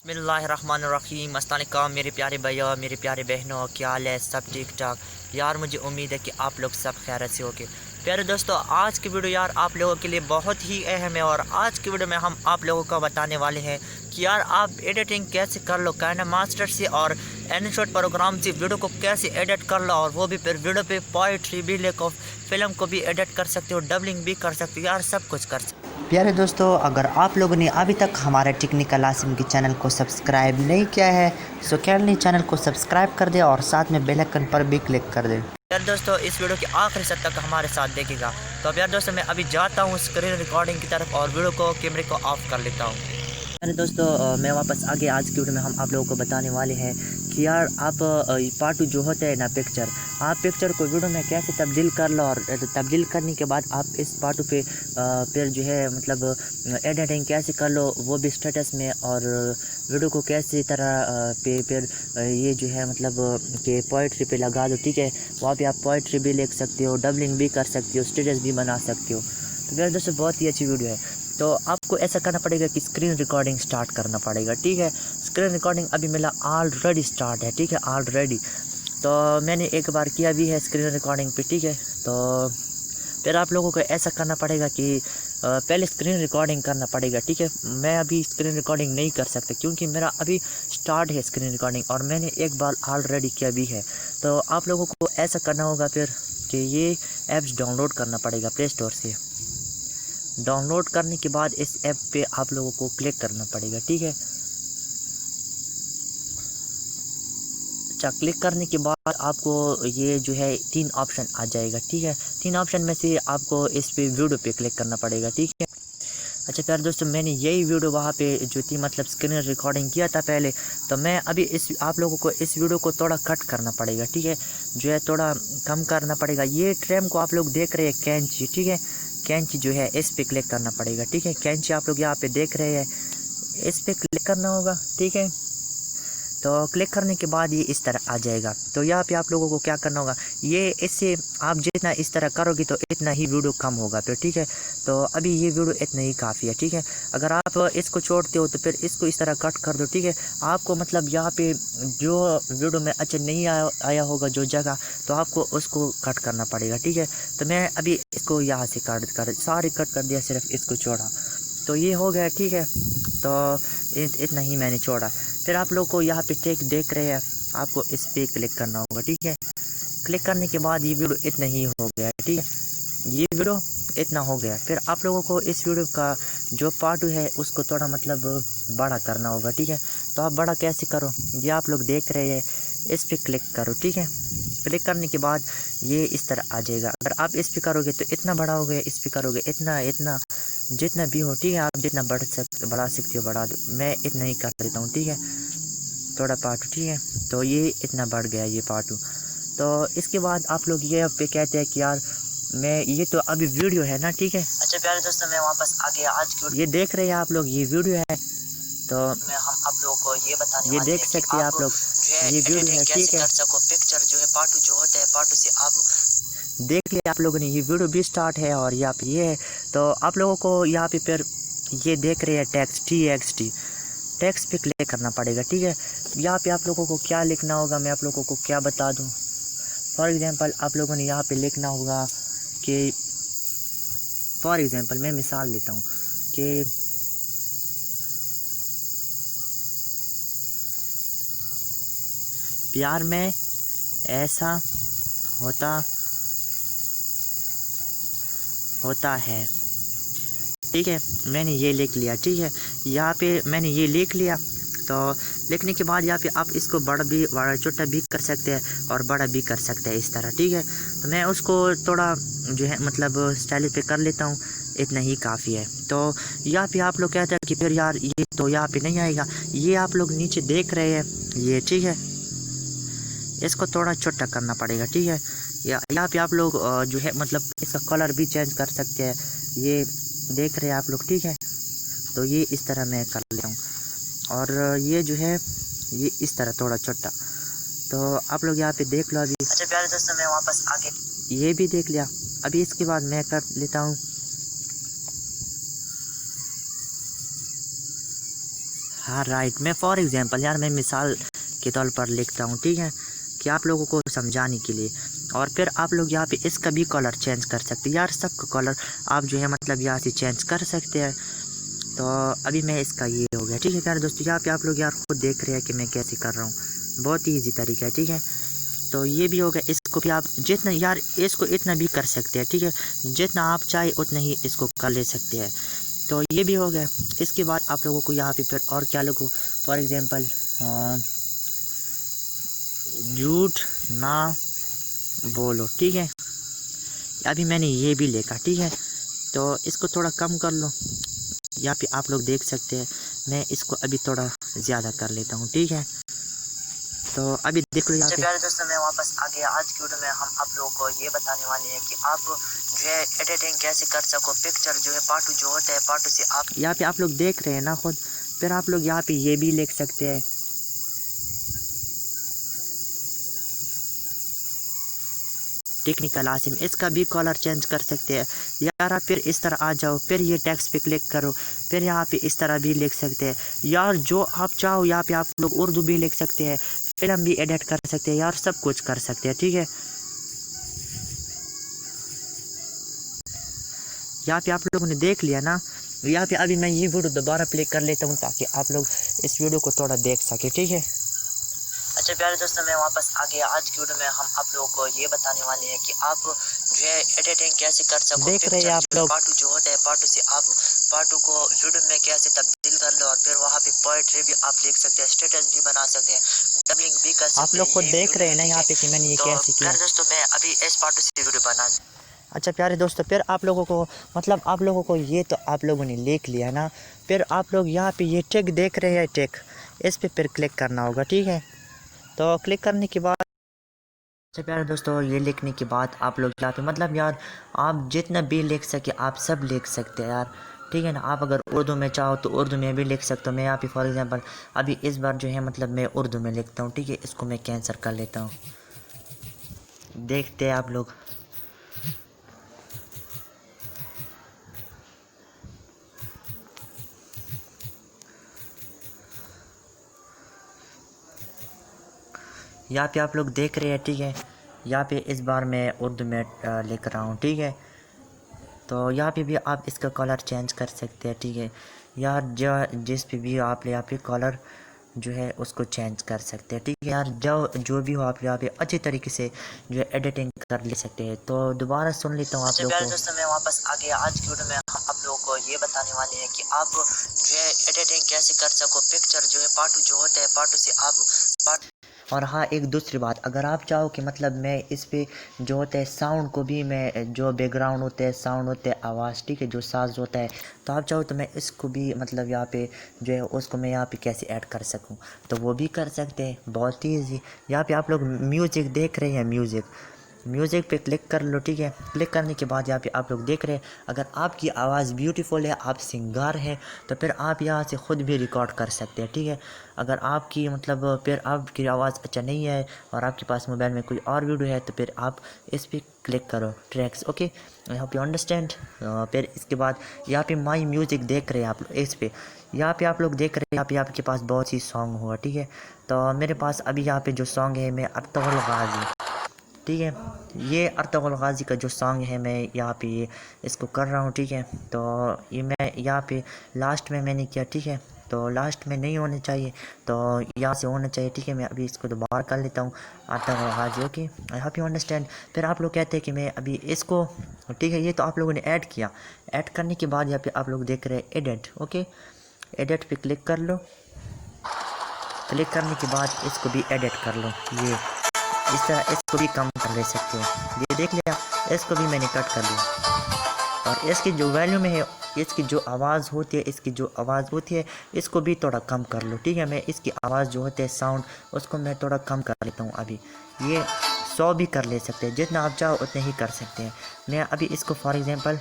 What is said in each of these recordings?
बिस्मिल्लाहिर्रहमानिर्रहीम। अस्सलाम वालेकुम मेरे प्यारे भैया मेरे प्यारे बहनों, क्या हाल है? सब ठीक ठाक यार। मुझे उम्मीद है कि आप लोग सब खैरियत से होगे। प्यारे दोस्तों, आज की वीडियो यार आप लोगों के लिए बहुत ही अहम है और आज की वीडियो में हम आप लोगों को बताने वाले हैं कि यार आप एडिटिंग कैसे कर लो काइनेमास्टर से और एनिशॉट प्रोग्राम से वीडियो को कैसे एडिट कर लो, और वो भी फिर वीडियो पे पोइट्री भी लिखो, फिल्म को भी एडिट कर सकते हो, डबलिंग भी कर सकते हो यार, सब कुछ कर सकते हो। प्यारे दोस्तों, अगर आप लोगों ने अभी तक हमारे टेक्निकल आसिम के चैनल को सब्सक्राइब नहीं किया है तो कैलनी चैनल को सब्सक्राइब कर दे और साथ में बेल आइकन पर भी क्लिक कर दे। यार दोस्तों, इस वीडियो के आखिरी तक हमारे साथ देखेगा। तो अब यार दोस्तों, मैं अभी जाता हूँ स्क्रीन रिकॉर्डिंग की तरफ और वीडियो को कैमरे को ऑफ कर लेता हूँ। अरे दोस्तों, मैं वापस आगे आज की वीडियो में हम आप लोगों को बताने वाले हैं कि यार आप पार्ट 2 जो होता है ना पिक्चर, आप पिक्चर को वीडियो में कैसे तब्दील कर लो और तब्दील करने के बाद आप इस पार्ट 2 पे फिर जो है मतलब एडिटिंग कैसे कर लो, वो भी स्टेटस में, और वीडियो को कैसे तरह पे फिर ये जो है मतलब कि पोइट्री पे लगा दो। ठीक है, वहाँ पे आप पोइट्री भी लिख सकते हो, डबलिंग भी कर सकते हो, स्टेटस भी बना सकते हो। तो मेरे दोस्तों बहुत ही अच्छी वीडियो है। तो आपको ऐसा करना पड़ेगा कि स्क्रीन रिकॉर्डिंग स्टार्ट करना पड़ेगा। ठीक है, स्क्रीन रिकॉर्डिंग अभी मेरा ऑलरेडी स्टार्ट है। ठीक है, ऑलरेडी तो मैंने एक बार किया भी है स्क्रीन रिकॉर्डिंग पे। ठीक है, तो फिर आप लोगों को ऐसा करना पड़ेगा कि पहले स्क्रीन रिकॉर्डिंग करना पड़ेगा। ठीक है, मैं अभी स्क्रीन रिकॉर्डिंग नहीं कर सकता क्योंकि मेरा अभी स्टार्ट है स्क्रीन रिकॉर्डिंग और मैंने एक बार ऑलरेडी किया भी है। तो आप लोगों को ऐसा करना होगा फिर कि ये ऐप्स डाउनलोड करना पड़ेगा प्ले स्टोर से। डाउनलोड करने के बाद इस ऐप पे आप लोगों को क्लिक करना पड़ेगा। ठीक है, अच्छा, क्लिक करने के बाद आपको ये जो है 3 ऑप्शन आ जाएगा। ठीक है, 3 ऑप्शन में से आपको इस पे वीडियो पे क्लिक करना पड़ेगा। ठीक है, अच्छा प्यारे दोस्तों, मैंने यही वीडियो वहाँ पे जो थी मतलब स्क्रीन रिकॉर्डिंग किया था पहले, तो मैं अभी इस आप लोगों को इस वीडियो को थोड़ा कट करना पड़ेगा। ठीक है, जो है थोड़ा कम करना पड़ेगा। ये ट्रैम को आप लोग देख रहे हैं कैंची, ठीक है, कैंची जो है इस पे क्लिक करना पड़ेगा। ठीक है, कैंची आप लोग यहाँ पे देख रहे हैं, इस पे क्लिक करना होगा। ठीक है, तो क्लिक करने के बाद ये इस तरह आ जाएगा। तो यहाँ पे आप लोगों को क्या करना होगा, ये इससे आप जितना इस तरह करोगे तो इतना ही वीडियो कम होगा फिर। ठीक है, तो अभी ये वीडियो इतना ही काफ़ी है। ठीक है, अगर आप इसको छोड़ते हो तो फिर इसको इस तरह कट कर दो। ठीक है, आपको मतलब यहाँ पे जो वीडियो में अच्छा नहीं आया होगा जो जगह, तो आपको उसको कट करना पड़ेगा। ठीक है, तो मैं अभी इसको यहाँ से सारे कट कर दिया, सिर्फ इसको छोड़ा, तो ये हो गया। ठीक है, तो इतना ही मैंने छोड़ा। फिर आप लोग को यहाँ पे टेक देख रहे हैं, आपको इस पे क्लिक करना होगा। ठीक है, क्लिक करने के बाद ये वीडियो इतना ही हो गया। ठीक है, ये वीडियो इतना हो गया। फिर आप लोगों को इस वीडियो का जो पार्ट 2 है उसको थोड़ा मतलब बड़ा करना होगा। ठीक है, तो आप बड़ा कैसे करो, ये आप लोग देख रहे हैं, इस पे क्लिक करो। ठीक है, क्लिक करने के बाद ये इस तरह आ जाएगा। अगर आप इस पे करोगे तो इतना बड़ा हो गया, इस पे करोगे इतना इतना जितना भी हो। ठीक है, आप जितना बढ़ा सकते हो बढ़ा दो, मैं इतना ही कर देता हूँ। ठीक है, थोड़ा पार्ट 2। ठीक है, तो ये इतना बढ़ गया ये पार्ट 2। तो इसके बाद आप लोग ये पे कहते हैं कि यार मैं ये तो अभी वीडियो है ना। ठीक है, अच्छा प्यारे दोस्तों, मैं वापस आ गया। आज की ये देख रहे हैं आप लोग, ये वीडियो है, तो मैं हम आप लोगों को ये बताने ये वाले देख हैं कि सकते हैं आप लोग, जो है ये वीडियो एडिटिंग है। कैसे ठीक है, कर सको पिक्चर जो है पार्ट 2 जो होता है, पार्ट 2 से आप देख लिया आप लोगों ने, ये वीडियो भी स्टार्ट है और यहाँ पे ये है। तो आप लोगों को यहाँ पे फिर ये देख रहे हैं TXT टेक्स्ट पे क्लिक करना पड़ेगा। ठीक है, यहाँ पे आप लोगों को क्या लिखना होगा, मैं आप लोगों को क्या बता दूँ। फॉर एग्ज़ाम्पल आप लोगों ने यहाँ पे लिखना होगा कि, फॉर एग्ज़ाम्पल मैं मिसाल देता हूँ कि प्यार में ऐसा होता है। ठीक है, मैंने ये लिख लिया। ठीक है, यहाँ पे मैंने ये लिख लिया। तो लिखने के बाद यहाँ पे आप इसको बड़ा छोटा भी कर सकते हैं और बड़ा भी कर सकते हैं इस तरह। ठीक है, तो मैं उसको थोड़ा जो है मतलब स्टाइल पे कर लेता हूँ, इतना ही काफ़ी है। तो यहाँ पे आप लोग कहते हैं कि फिर यार ये तो यहाँ पे नहीं आएगा, ये आप लोग नीचे देख रहे हैं ये। ठीक है, इसको थोड़ा छोटा करना पड़ेगा। ठीक है, यहाँ पे आप लोग जो है मतलब इसका कलर भी चेंज कर सकते हैं, ये देख रहे हैं आप लोग। ठीक है, तो ये इस तरह मैं कर लेता हूँ और ये जो है ये इस तरह थोड़ा छोटा। तो आप लोग यहाँ पे देख लो अभी। अच्छा प्यारे दोस्तों, मैं वापस आ गया, ये भी देख लिया। अभी इसके बाद मैं कर लेता हूँ हाँ राइट, मैं फॉर एग्जांपल यार मैं मिसाल के तौर पर लिखता हूँ, ठीक है, कि आप लोगों को समझाने के लिए। और फिर आप लोग यहाँ पे इसका भी कलर चेंज कर सकते हैं यार, सबका कलर आप जो है मतलब यहाँ से चेंज कर सकते हैं। तो अभी मैं इसका ये हो गया, ठीक है प्यारे दोस्तों। यहाँ पे आप लोग यार खुद देख रहे हैं कि मैं कैसे कर रहा हूँ, बहुत ही ईजी तरीका है, ठीक है। तो ये भी हो गया, इसको भी आप जितना यार इसको इतना भी कर सकते हैं, ठीक है, जितना आप चाहे उतना ही इसको कर ले सकते हैं। तो ये भी हो गया। इसके बाद आप लोगों को यहाँ पे फिर और क्या लोगों, फॉर एग्जांपल झूठ ना बोलो, ठीक है। अभी मैंने ये भी लिखा, ठीक है। तो इसको थोड़ा कम कर लो, यहाँ पे आप लोग देख सकते हैं। मैं इसको अभी थोड़ा ज़्यादा कर लेता हूँ, ठीक है। तो अभी देख लो यहाँ पे। प्यारे दोस्तों, मैं वापस आ गया। आज की वीडियो में हम आप लोगों को ये बताने वाले हैं कि आप जो है एडिटिंग कैसे कर सको। पिक्चर जो है पार्ट 2 जो होता है, पार्ट 2 से आप यहाँ पे आप लोग देख रहे हैं ना खुद। फिर आप लोग यहाँ पे ये भी लिख सकते हैं, टेक्निकल आसिम, इसका भी कलर चेंज कर सकते हैं यार। आप फिर इस तरह आ जाओ, फिर ये टेक्स्ट पे क्लिक करो, फिर यहाँ पे इस तरह भी लिख सकते हैं यार, जो आप चाहो। यहाँ पे आप लोग उर्दू भी लिख सकते हैं, फिल्म भी एडिट कर सकते हैं यार, सब कुछ कर सकते हैं, ठीक है। यहाँ पे आप लोगों ने देख लिया ना। यहाँ पे अभी मैं ये वीडियो दोबारा प्ले कर लेता हूँ ताकि आप लोग इस वीडियो को थोड़ा देख सके, ठीक है। अच्छा प्यारे दोस्तों, मैं वापस आ गया। आज की वीडियो में हम आप लोगों को ये बताने वाले हैं कि आप जो है एडिटिंग कैसे कर सको। देख रहे हैं आप लोग, पार्ट 2 जो होता है, पार्ट 2 से आप पार्ट 2 को वीडियो में कैसे तब्दील कर लो, और फिर वहाँ पे पोएट्री भी आप लिख सकते हैं, स्टेटस भी बना सकते हैं, डबलिंग भी कर सकते हैं। आप लोग खुद देख रहे हैं ना यहाँ पे कि मैंने ये कैसे किया। प्यारे दोस्तों, मैं अभी इस पार्ट 2 से वीडियो बना। अच्छा प्यारे दोस्तों, फिर आप लोगों को मतलब आप लोगों को ये तो आप लोगों ने लिख लिया ना। फिर आप लोग यहाँ पे ये टिक देख रहे हैं, टिक, इस पे फिर क्लिक करना होगा, ठीक है। तो क्लिक करने के बाद, अच्छा प्यारे दोस्तों, ये लिखने के बाद आप लोग यहाँ पे मतलब यार आप जितना भी लिख सके आप सब लिख सकते हैं यार, ठीक है ना। आप अगर उर्दू में चाहो तो उर्दू में भी लिख सकते हो। मैं यहाँ पे फॉर एग्जांपल अभी इस बार जो है मतलब मैं उर्दू में लिखता हूँ, ठीक है। इसको मैं कैंसिल कर लेता हूँ, देखते हैं आप लोग। यहाँ पे आप लोग देख रहे हैं, ठीक है। यहाँ पे इस बार मैं उर्दू में लिख रहा हूँ, ठीक है। तो यहाँ पे भी आप इसका कलर चेंज कर सकते हैं, ठीक है यार। जिस पे भी आप यहाँ पे कलर जो है उसको चेंज कर सकते हैं, ठीक है यार। जो भी हो आप यहाँ पे अच्छी तरीके से जो है एडिटिंग कर ले सकते हैं। तो दोबारा सुन लेता हूँ आप लोग को। दोस्तों, मैं वापस आ गया। आज की वीडियो में हम आप लोगों को ये बताने वाले हैं कि आप जो है एडिटिंग कैसे कर सको। पिक्चर जो है पार्ट 2 जो होता है, पार्ट 2 से आप पार्ट। और हाँ, एक दूसरी बात, अगर आप चाहो कि मतलब मैं इस पे जो होता है साउंड को भी, मैं जो बैकग्राउंड होते हैं साउंड होते हैं आवाज़, ठीक है, जो साज होता है, तो आप चाहो तो मैं इसको भी मतलब यहाँ पे जो है उसको मैं यहाँ पे कैसे ऐड कर सकूँ, तो वो भी कर सकते हैं, बहुत ही ईजी। यहाँ पे आप लोग म्यूज़िक देख रहे हैं, म्यूज़िक पे क्लिक कर लो, ठीक है। क्लिक करने के बाद यहाँ पे आप लोग देख रहे हैं, अगर आपकी आवाज़ ब्यूटीफुल है, आप सिंगर हैं, तो फिर आप यहाँ से ख़ुद भी रिकॉर्ड कर सकते हैं, ठीक है। अगर आपकी मतलब फिर आपकी आवाज़ अच्छा नहीं है और आपके पास मोबाइल में कोई और वीडियो है, तो फिर आप इस पर क्लिक करो, tracks, okay, I hope you understand. फिर इसके बाद यहाँ पे माई म्यूज़िक देख रहे हैं आप लोग, इस पर यहाँ पे आप लोग देख रहे हैं, यहाँ पे आपके पास बहुत सी सॉन्ग हुआ, ठीक है। तो मेरे पास अभी यहाँ पे जो सॉन्ग है, मैं अर्तुगरुल गाज़ी, ठीक है, ये अर्तुगरुल गाज़ी का जो सॉन्ग है मैं यहाँ पे इसको कर रहा हूँ, ठीक है। तो ये मैं यहाँ पे लास्ट में मैंने किया, ठीक है। तो लास्ट में नहीं होने चाहिए, तो यहाँ से होना चाहिए, ठीक है। मैं अभी इसको दोबारा कर लेता हूँ, Ertugrul Ghazi, okay, I hope you understand. फिर आप लोग कहते हैं कि मैं अभी इसको, ठीक है, ये तो आप लोगों ने ऐड किया। ऐड करने के बाद यहाँ पे आप लोग देख रहे हैं एडिट, ओके, एडिट पे क्लिक कर लो। क्लिक करने के बाद इसको भी एडिट कर लो, ये इस तरह इसको भी कम कर ले सकते हो, ये देख लिया। इसको भी मैंने कट कर लिया, और इसकी जो वैल्यू में है, इसकी जो आवाज़ होती है, इसको भी थोड़ा कम कर लो, ठीक है। मैं इसकी आवाज़ जो होती है साउंड, उसको मैं थोड़ा कम कर लेता हूँ। अभी ये 100 भी कर ले सकते हैं, जितना आप चाहो उतने ही कर सकते हैं। मैं अभी इसको फॉर एग्जांपल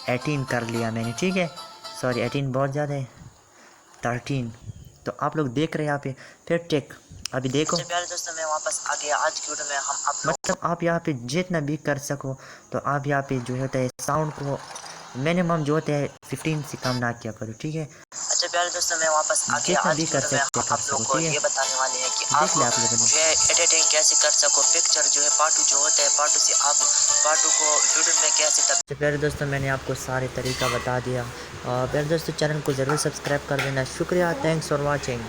18 कर लिया मैंने, ठीक है। सॉरी 18 बहुत ज़्यादा है, 13। तो आप लोग देख रहे हैं यहाँ पे। फिर टेक, अभी देखो, प्यारे दोस्तों, मैं वापस आ गया। आज की वीडियो में हम आप मतलब आप यहाँ पे जितना भी कर सको, तो आप यहाँ पे जो होता है साउंड को मिनिमम जो होता है 15 से कम ना किया करो, ठीक है। अच्छा प्यारे दोस्तों, मैं वापस आ गया। जितना आज भी की कर वीडियो में सकते आप कर लोगों सको, को ठीक है। ये बताने वाले हैं कि देख आप लिया आप लोगों ने। जो है एडिटिंग कैसे कर सको, पिक्चर जो है पार्ट 2 जो होता है पार्ट 2 से आप पार्ट 2 को वीडियो में कैसे तब। तो प्यारे दोस्तों मैंने आपको सारे तरीका बता दिया। प्यारे दोस्तों चैनल को ज़रूर सब्सक्राइब कर देना। शुक्रिया, थैंक्स फॉर वॉचिंग।